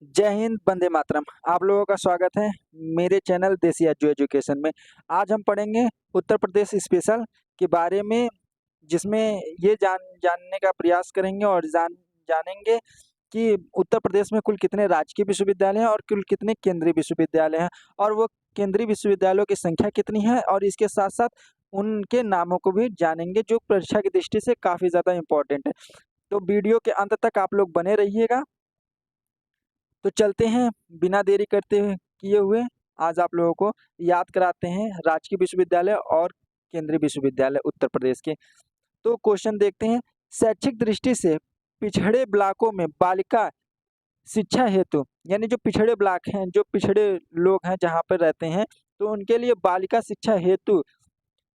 जय हिंद, वंदे मातरम। आप लोगों का स्वागत है मेरे चैनल देसी एजू एजुकेशन में। आज हम पढ़ेंगे उत्तर प्रदेश स्पेशल के बारे में, जिसमें ये जानने का प्रयास करेंगे और जानेंगे कि उत्तर प्रदेश में कुल कितने राजकीय विश्वविद्यालय हैं और कुल कितने केंद्रीय विश्वविद्यालय हैं, और वो केंद्रीय विश्वविद्यालयों की संख्या कितनी है, और इसके साथ-साथ उनके नामों को भी जानेंगे, जो परीक्षा की दृष्टि से काफ़ी ज़्यादा इम्पोर्टेंट है। तो वीडियो के अंत तक आप लोग बने रहिएगा। तो चलते हैं, बिना देरी करते हुए किए हुए आज आप लोगों को याद कराते हैं राजकीय विश्वविद्यालय और केंद्रीय विश्वविद्यालय उत्तर प्रदेश के। तो क्वेश्चन देखते हैं। शैक्षिक दृष्टि से पिछड़े ब्लॉकों में बालिका शिक्षा हेतु, यानी जो पिछड़े ब्लॉक हैं, जो पिछड़े लोग हैं जहाँ पर रहते हैं, तो उनके लिए बालिका शिक्षा हेतु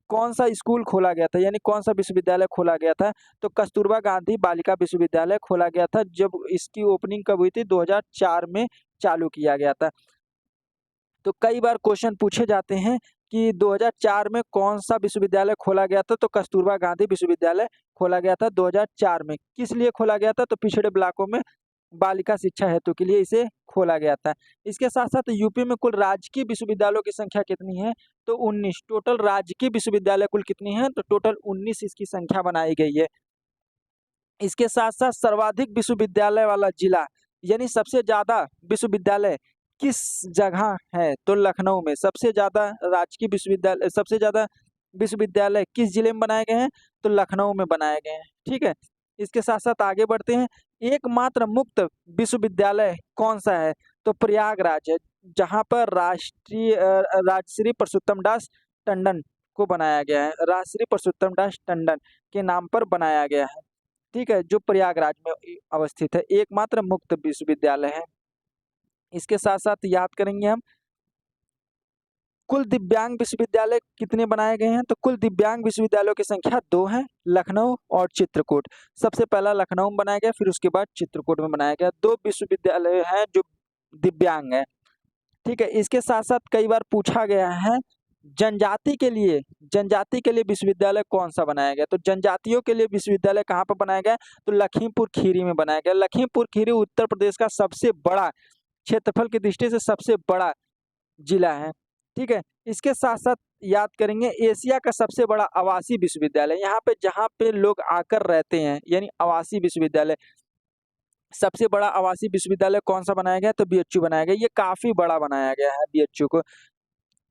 कौन सा स्कूल खोला गया था, यानी कौन सा विश्वविद्यालय खोला गया था। तो कस्तूरबा गांधी बालिका विश्वविद्यालय खोला गया था। जब इसकी ओपनिंग कब हुई थी? 2004 में चालू किया गया था। तो कई बार क्वेश्चन पूछे जाते हैं कि 2004 में कौन सा विश्वविद्यालय खोला गया था। तो कस्तूरबा गांधी विश्वविद्यालय खोला गया था 2004 में। किस लिए खोला गया था? तो पिछड़े ब्लॉकों में बालिका शिक्षा हेतु के लिए इसे खोला गया था। इसके साथ साथ यूपी में कुल राजकीय विश्वविद्यालयों की संख्या कितनी है? तो 19। टोटल राजकीय विश्वविद्यालय कुल कितनी है? तो टोटल 19 इसकी संख्या बनाई गई है। इसके साथ साथ सर्वाधिक विश्वविद्यालय वाला जिला, यानी सबसे ज्यादा विश्वविद्यालय किस जगह है? तो लखनऊ में सबसे ज्यादा राजकीय विश्वविद्यालय, सबसे ज्यादा विश्वविद्यालय किस जिले में बनाए गए हैं? तो लखनऊ में बनाए गए हैं। ठीक है, इसके साथ साथ आगे बढ़ते हैं। एकमात्र मुक्त विश्वविद्यालय कौन सा है? तो प्रयागराज है, जहाँ पर राजश्री परसुत्तम दास टंडन को बनाया गया है। राजश्री परसुत्तम दास टंडन के नाम पर बनाया गया है। ठीक है, जो प्रयागराज में अवस्थित है, एकमात्र मुक्त विश्वविद्यालय है। इसके साथ साथ याद करेंगे हम, कुल दिव्यांग विश्वविद्यालय कितने बनाए गए हैं? तो कुल दिव्यांग विश्वविद्यालयों की संख्या 2 है, लखनऊ और चित्रकूट। सबसे पहला लखनऊ में बनाया गया, फिर उसके बाद चित्रकूट में बनाया गया। 2 विश्वविद्यालय हैं जो दिव्यांग है। ठीक है, इसके साथ साथ कई बार पूछा गया है, जनजाति के लिए विश्वविद्यालय कौन सा बनाया गया? तो जनजातियों के लिए विश्वविद्यालय कहाँ पर बनाया गया? तो लखीमपुर खीरी में बनाया गया। लखीमपुर खीरी उत्तर प्रदेश का सबसे बड़ा, क्षेत्रफल की दृष्टि से सबसे बड़ा जिला है। ठीक है, इसके साथ साथ याद करेंगे, एशिया का सबसे बड़ा आवासीय विश्वविद्यालय, यहाँ पे जहाँ पे लोग आकर रहते हैं, यानी आवासीय विश्वविद्यालय। सबसे बड़ा आवासीय विश्वविद्यालय कौन सा बनाया गया? तो बीएचयू बनाया गया। ये काफी बड़ा बनाया गया है बीएचयू को।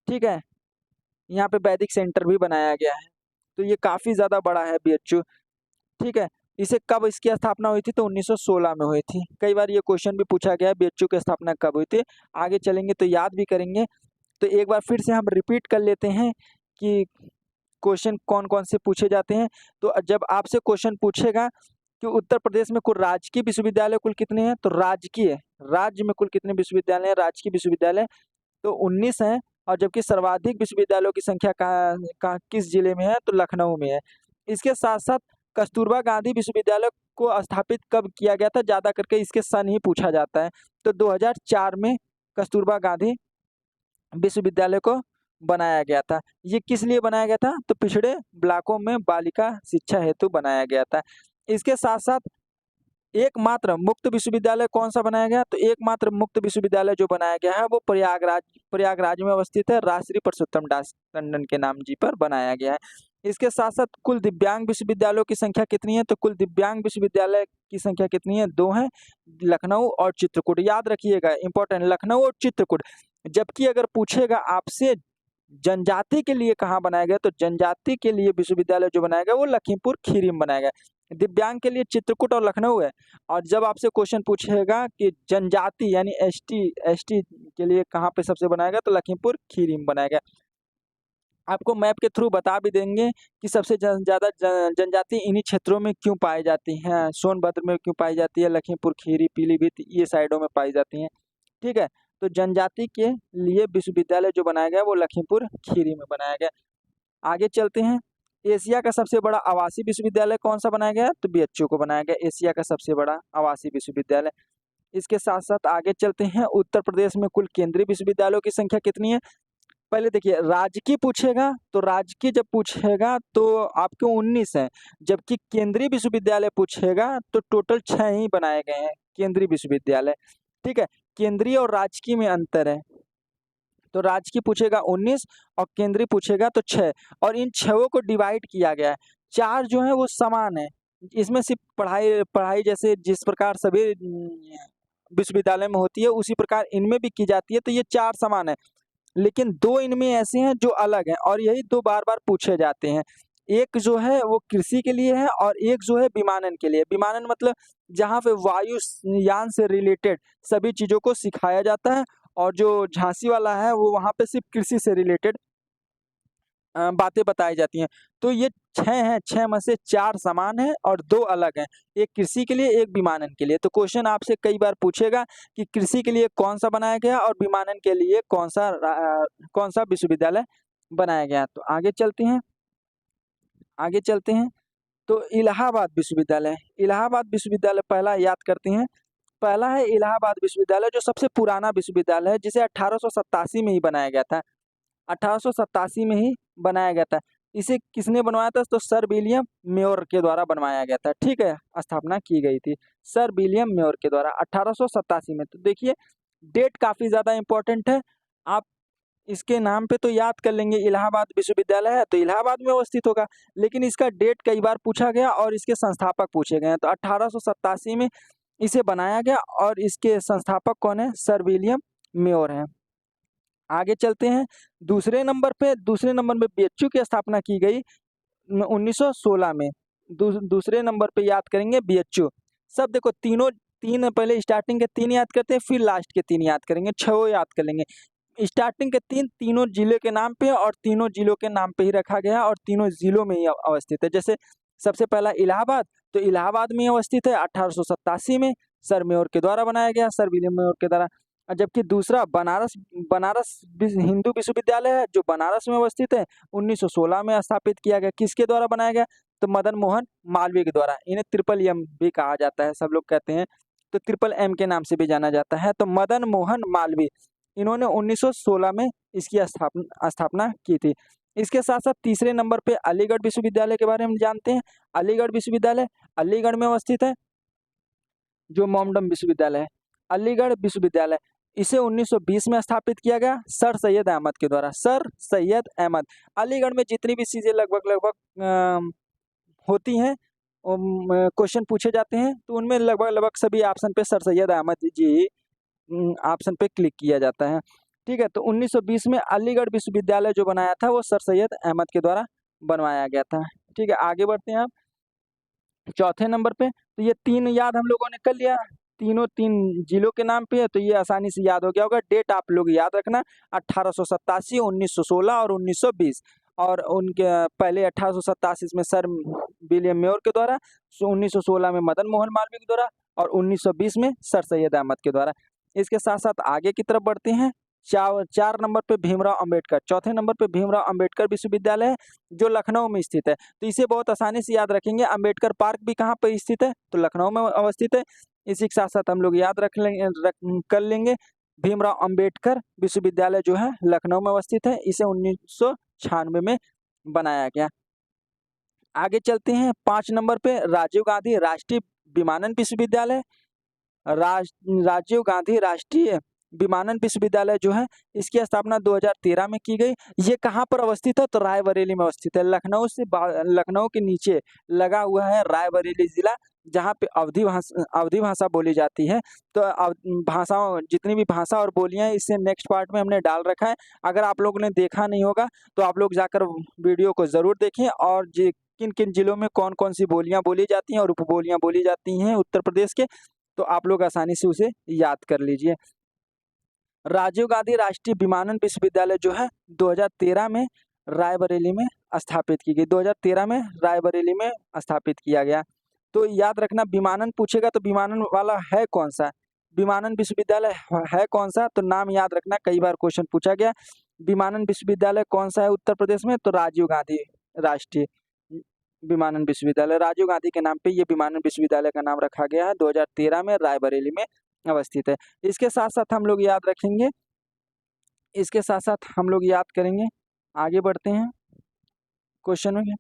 ठीक है, यहाँ पे वैदिक सेंटर भी बनाया गया है, तो ये काफी ज्यादा बड़ा है बीएचयू। ठीक है, इसे कब इसकी स्थापना हुई थी? तो 1916 में हुई थी। कई बार ये क्वेश्चन भी पूछा गया है, बीएचयू की स्थापना कब हुई थी। आगे चलेंगे तो याद भी करेंगे। तो एक बार फिर से हम रिपीट कर लेते हैं कि क्वेश्चन कौन कौन से पूछे जाते हैं। तो जब आपसे क्वेश्चन पूछेगा कि उत्तर प्रदेश में कुल राजकीय विश्वविद्यालय कुल कितने हैं, तो राज्य में कुल कितने विश्वविद्यालय हैं? राजकीय विश्वविद्यालय तो 19 हैं। और जबकि सर्वाधिक विश्वविद्यालयों की संख्या कहाँ किस जिले में है? तो लखनऊ में है। इसके साथ साथ कस्तूरबा गांधी विश्वविद्यालय को स्थापित कब किया गया था? ज्यादा करके इसके सन ही पूछा जाता है। तो 2004 में कस्तूरबा गांधी विश्वविद्यालय को बनाया गया था। ये किस लिए बनाया गया था? तो पिछड़े ब्लॉकों में बालिका शिक्षा हेतु बनाया गया था। इसके साथ साथ एकमात्र मुक्त विश्वविद्यालय कौन सा बनाया गया? तो एकमात्र मुक्त विश्वविद्यालय जो बनाया गया है वो प्रयागराज में अवस्थित है। राजश्री परसुत्तम दास टंडन के नाम जी पर बनाया गया है। इसके साथ साथ कुल दिव्यांग विश्वविद्यालयों की संख्या कितनी है? तो कुल दिव्यांग विश्वविद्यालय की संख्या कितनी है? 2 है, लखनऊ और चित्रकूट। याद रखिएगा, इंपॉर्टेंट, लखनऊ और चित्रकूट। जबकि अगर पूछेगा आपसे जनजाति के लिए कहाँ बनाया गया, तो जनजाति के लिए विश्वविद्यालय जो बनाया गया वो लखीमपुर खीरी में बनाया गया। दिव्यांग के लिए चित्रकूट और लखनऊ है। और जब आपसे क्वेश्चन पूछेगा कि जनजाति यानी एसटी के लिए कहाँ पे सबसे बनाया गया, तो लखीमपुर खीरी में बनाया गया। आपको मैप के थ्रू बता भी देंगे कि सबसे ज्यादा जनजाति इन्हीं क्षेत्रों में क्यों पाई जाती हैं। सोनभद्र में क्यों पाई जाती है, लखीमपुर खीरी, पीलीभीत, ये साइडों में पाई जाती हैं। ठीक है, तो जनजाति के लिए विश्वविद्यालय जो बनाया गया वो लखीमपुर खीरी में बनाया गया। आगे चलते हैं। एशिया का सबसे बड़ा आवासीय विश्वविद्यालय कौन सा बनाया गया? तो बीएचयू को बनाया गया, एशिया का सबसे बड़ा आवासीय विश्वविद्यालय। इसके साथ साथ आगे चलते हैं। उत्तर प्रदेश में कुल केंद्रीय विश्वविद्यालयों की संख्या कितनी है? पहले देखिए, राज्य की पूछेगा तो राज्य की जब पूछेगा तो आपके 19 है। जबकि केंद्रीय विश्वविद्यालय पूछेगा तो टोटल 6 ही बनाए गए हैं केंद्रीय विश्वविद्यालय। ठीक है, केंद्रीय और राजकीय में अंतर है। तो राजकीय पूछेगा 19 और केंद्रीय पूछेगा तो 6, और इन 6 को डिवाइड किया गया है। 4 जो है वो समान है। इसमें सिर्फ पढ़ाई पढ़ाई जैसे जिस प्रकार सभी विश्वविद्यालय में होती है उसी प्रकार इनमें भी की जाती है, तो ये 4 समान है। लेकिन 2 इनमें ऐसे हैं जो अलग हैं और यही 2 बार-बार पूछे जाते हैं। एक जो है वो कृषि के लिए है और एक जो है विमानन के लिए। विमानन मतलब जहाँ पे वायु यान से रिलेटेड सभी चीज़ों को सिखाया जाता है, और जो झांसी वाला है वो वहाँ पे सिर्फ कृषि से रिलेटेड बातें बताई जाती हैं। तो ये 6 हैं, 6 में से 4 समान हैं और 2 अलग हैं। एक कृषि के लिए, एक विमानन के लिए। तो क्वेश्चन आपसे कई बार पूछेगा कि कृषि के लिए कौन-सा बनाया गया और विमानन के लिए कौन-सा विश्वविद्यालय बनाया गया। तो आगे चलते हैं। तो इलाहाबाद विश्वविद्यालय, इलाहाबाद विश्वविद्यालय पहला याद करते हैं। पहला है इलाहाबाद विश्वविद्यालय जो सबसे पुराना विश्वविद्यालय है, जिसे 1887 में ही बनाया गया था। 1887 में ही बनाया गया था। इसे किसने बनवाया था? तो सर विलियम म्योर के द्वारा बनवाया गया था। ठीक है, स्थापना की गई थी सर विलियम म्योर के द्वारा 1887 में। तो देखिए डेट काफ़ी ज़्यादा इम्पोर्टेंट है। आप इसके नाम पे तो याद कर लेंगे, इलाहाबाद विश्वविद्यालय है तो इलाहाबाद में अवस्थित होगा, लेकिन इसका डेट कई बार पूछा गया और इसके संस्थापक पूछे गए हैं। तो 1887 में इसे बनाया गया और इसके संस्थापक कौन है? सर विलियम म्योर हैं। आगे चलते हैं। दूसरे नंबर में बीएचयू की स्थापना की गई 1916 में। दूसरे नंबर पे याद करेंगे बीएचयू। सब देखो तीनों, तीन पहले स्टार्टिंग के 3 याद करते हैं, फिर लास्ट के 3 याद करेंगे, 6 याद कर लेंगे। स्टार्टिंग के 3 तीनों जिले के नाम पे और तीनों जिलों के नाम पे ही रखा गया और तीनों जिलों में ही अवस्थित है। जैसे सबसे पहला इलाहाबाद, तो इलाहाबाद में अवस्थित है 1887 में सर म्योर के द्वारा बनाया गया, सर विलियम म्योर के द्वारा। जबकि दूसरा बनारस बनारस हिंदू विश्वविद्यालय है जो बनारस में अवस्थित है, 1916 में स्थापित किया गया। किसके द्वारा बनाया गया? तो मदन मोहन मालवीय के द्वारा। इन्हें ट्रिपल एम भी कहा जाता है, सब लोग कहते हैं, तो ट्रिपल एम के नाम से भी जाना जाता है। तो मदन मोहन मालवीय, इन्होंने 1916 में इसकी स्थापना की थी। इसके साथ-साथ तीसरे नंबर पे अलीगढ़ विश्वविद्यालय के बारे में जानते हैं। अलीगढ़ विश्वविद्यालय अलीगढ़ में अवस्थित है, जो मोमडन विश्वविद्यालय है। अलीगढ़ विश्वविद्यालय इसे 1920 में स्थापित किया गया सर सैयद अहमद के द्वारा। सर सैयद अहमद। अलीगढ़ में जितनी भी चीज़ें लगभग होती हैं, क्वेश्चन पूछे जाते हैं, तो उनमें लगभग सभी ऑप्शन पे सर सैयद अहमद जी ऑप्शन पे क्लिक किया जाता है। ठीक है, तो 1920 में अलीगढ़ विश्वविद्यालय जो बनाया था वो सर सैयद अहमद के द्वारा बनवाया गया था। ठीक है, आगे बढ़ते हैं आप चौथे नंबर पे। तो ये 3 याद हम लोगों ने कर लिया, तीनों 3 जिलों के नाम पे है, तो ये आसानी से याद हो गया होगा। डेट आप लोग याद रखना 1887, 1916 और 1920। और उनके पहले 1887 में सर विलियम म्योर के द्वारा, 1916 में मदन मोहन मालवीय के द्वारा और 1920 में सर सैयद अहमद के द्वारा। इसके साथ-साथ आगे की तरफ बढ़ते हैं। 4 नंबर पे भीमराव अंबेडकर, चौथे नंबर पे भीमराव अंबेडकर विश्वविद्यालय है जो लखनऊ में स्थित है। तो इसे बहुत आसानी से याद रखेंगे। अंबेडकर पार्क भी कहाँ पे स्थित है? तो लखनऊ में अवस्थित है। इसी के साथ-साथ हम लोग याद कर लेंगे भीमराव अंबेडकर विश्वविद्यालय जो है लखनऊ में अवस्थित है। इसे 1996 में बनाया गया। आगे चलते हैं 5 नंबर पे राजीव गांधी राष्ट्रीय विमानन विश्वविद्यालय। राजीव गांधी राष्ट्रीय विमानन विश्वविद्यालय जो है इसकी स्थापना 2013 में की गई। ये कहाँ पर अवस्थित है? तो रायबरेली में अवस्थित है। लखनऊ के नीचे लगा हुआ है रायबरेली जिला, जहाँ पे अवधी भाषा बोली जाती है। तो भाषाओं जितनी भी भाषा और बोलियां इससे नेक्स्ट पार्ट में हमने डाल रखा है। अगर आप लोगों ने देखा नहीं होगा तो आप लोग जाकर वीडियो को ज़रूर देखें, और किन किन जिलों में कौन कौन सी बोलियां बोली जाती हैं और उपबोलियां बोली जाती हैं उत्तर प्रदेश के, तो आप लोग आसानी से उसे याद कर लीजिए। राजीव गांधी राष्ट्रीय विमानन विश्वविद्यालय जो है 2013 में रायबरेली में स्थापित की गई। 2013 में रायबरेली में स्थापित किया गया। तो याद रखना, विमानन पूछेगा तो विमानन वाला है कौन सा, विमानन विश्वविद्यालय है कौन सा, तो नाम याद रखना, कई बार क्वेश्चन पूछा गया। विमानन विश्वविद्यालय कौन सा है उत्तर प्रदेश में? तो राजीव गांधी राष्ट्रीय विमानन विश्वविद्यालय, राजीव गांधी के नाम पे ये विमानन विश्वविद्यालय का नाम रखा गया है। 2013 में रायबरेली में अवस्थित है। इसके साथ-साथ हम लोग याद रखेंगे, इसके साथ-साथ हम लोग याद करेंगे। आगे बढ़ते हैं क्वेश्चन में,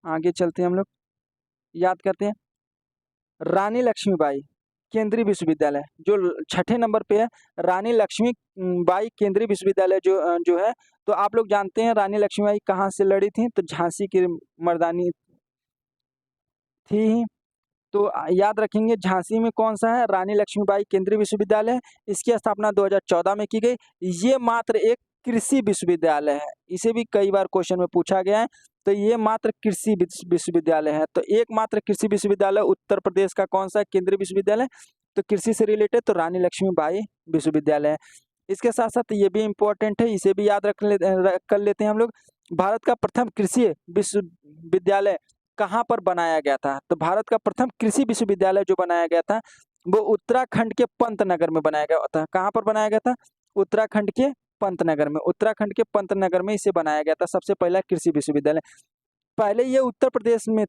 आगे चलते हैं हम लोग, याद करते हैं। रानी लक्ष्मीबाई केंद्रीय विश्वविद्यालय जो छठे नंबर पे है, रानी लक्ष्मीबाई केंद्रीय विश्वविद्यालय जो है। तो आप लोग जानते हैं रानी लक्ष्मीबाई कहाँ से लड़ी थी, तो झांसी की मर्दानी थी। तो याद रखेंगे झांसी में कौन सा है, रानी लक्ष्मीबाई केंद्रीय विश्वविद्यालय। इसकी स्थापना 2014 में की गई। ये मात्र एक कृषि विश्वविद्यालय है, इसे भी कई बार क्वेश्चन में पूछा गया है। तो ये मात्र कृषि विश्वविद्यालय है। तो एकमात्र कृषि विश्वविद्यालय उत्तर प्रदेश का कौन सा केंद्रीय विश्वविद्यालय, तो कृषि से रिलेटेड तो रानी लक्ष्मीबाई विश्वविद्यालय है। इसके साथ साथ ये भी इम्पोर्टेंट है, इसे भी याद कर लेते हैं हम लोग। भारत का प्रथम कृषि विश्वविद्यालय कहाँ पर बनाया गया था, तो भारत का प्रथम कृषि विश्वविद्यालय जो बनाया गया था वो उत्तराखंड के पंतनगर में बनाया गया था। कहाँ पर बनाया गया था, उत्तराखंड के पंतनगर में। उत्तराखंड के पंतनगर में इसे बनाया गया था सबसे पहला कृषि विश्वविद्यालय। पहले ये उत्तर प्रदेश में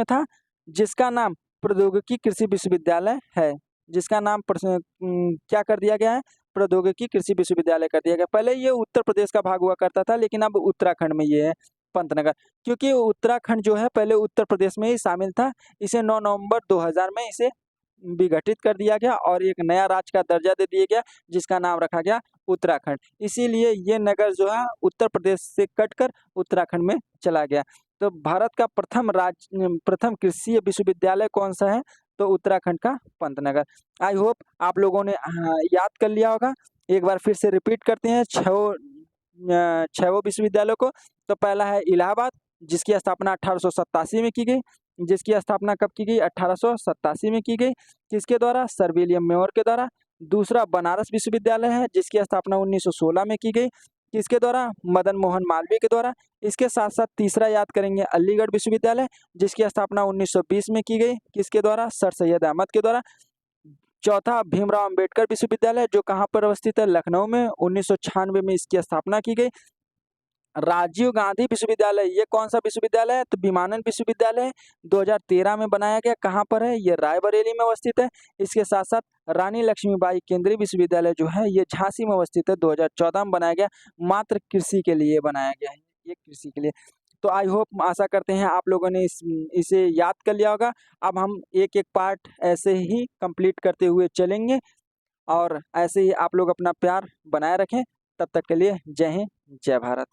था, जिसका नाम प्रौद्योगिकी कृषि विश्वविद्यालय है। जिसका नाम क्या कर दिया गया है, प्रौद्योगिकी कृषि विश्वविद्यालय कर दिया गया। पहले ये उत्तर प्रदेश का भाग हुआ करता था, लेकिन अब उत्तराखंड में ये है पंतनगर, क्योंकि उत्तराखंड जो है पहले उत्तर प्रदेश में ही शामिल था। इसे 9 नवंबर 2000 में इसे विघटित कर दिया गया और एक नया राज्य का दर्जा दे दिया गया, जिसका नाम रखा गया उत्तराखंड। इसीलिए ये नगर जो है उत्तर प्रदेश से कटकर उत्तराखंड में चला गया। तो भारत का प्रथम कृषि विश्वविद्यालय कौन सा है, तो उत्तराखंड का पंतनगर। आई होप आप लोगों ने याद कर लिया होगा। एक बार फिर से रिपीट करते हैं छह विश्वविद्यालयों को। तो पहला है इलाहाबाद, जिसकी स्थापना 1887 में की गई। जिसकी स्थापना कब की गई, 1887 में की गई। किसके द्वारा, सर विलियम म्योर के द्वारा। दूसरा बनारस विश्वविद्यालय है, जिसकी स्थापना 1916 में की गई। किसके द्वारा, मदन मोहन मालवीय के द्वारा। इसके साथ साथ तीसरा याद करेंगे अलीगढ़ विश्वविद्यालय, जिसकी स्थापना 1920 में की गई। किसके द्वारा, सर सैयद अहमद के द्वारा। चौथा भीमराव अंबेडकर विश्वविद्यालय, जो कहाँ पर अवस्थित है, लखनऊ में। 1996 में इसकी स्थापना की गई। राजीव गांधी विश्वविद्यालय, ये कौन सा विश्वविद्यालय है, तो विमानन विश्वविद्यालय 2013 में बनाया गया। कहाँ पर है, ये रायबरेली में अवस्थित है। इसके साथ साथ रानी लक्ष्मीबाई केंद्रीय विश्वविद्यालय जो है ये झांसी में अवस्थित है, 2014 में बनाया गया। मात्र कृषि के लिए बनाया गया है, ये कृषि के लिए। तो आई होप, आशा करते हैं आप लोगों ने इसे याद कर लिया होगा। अब हम एक एक पार्ट ऐसे ही कंप्लीट करते हुए चलेंगे, और ऐसे ही आप लोग अपना प्यार बनाए रखें। तब तक के लिए जय हिंद, जय भारत।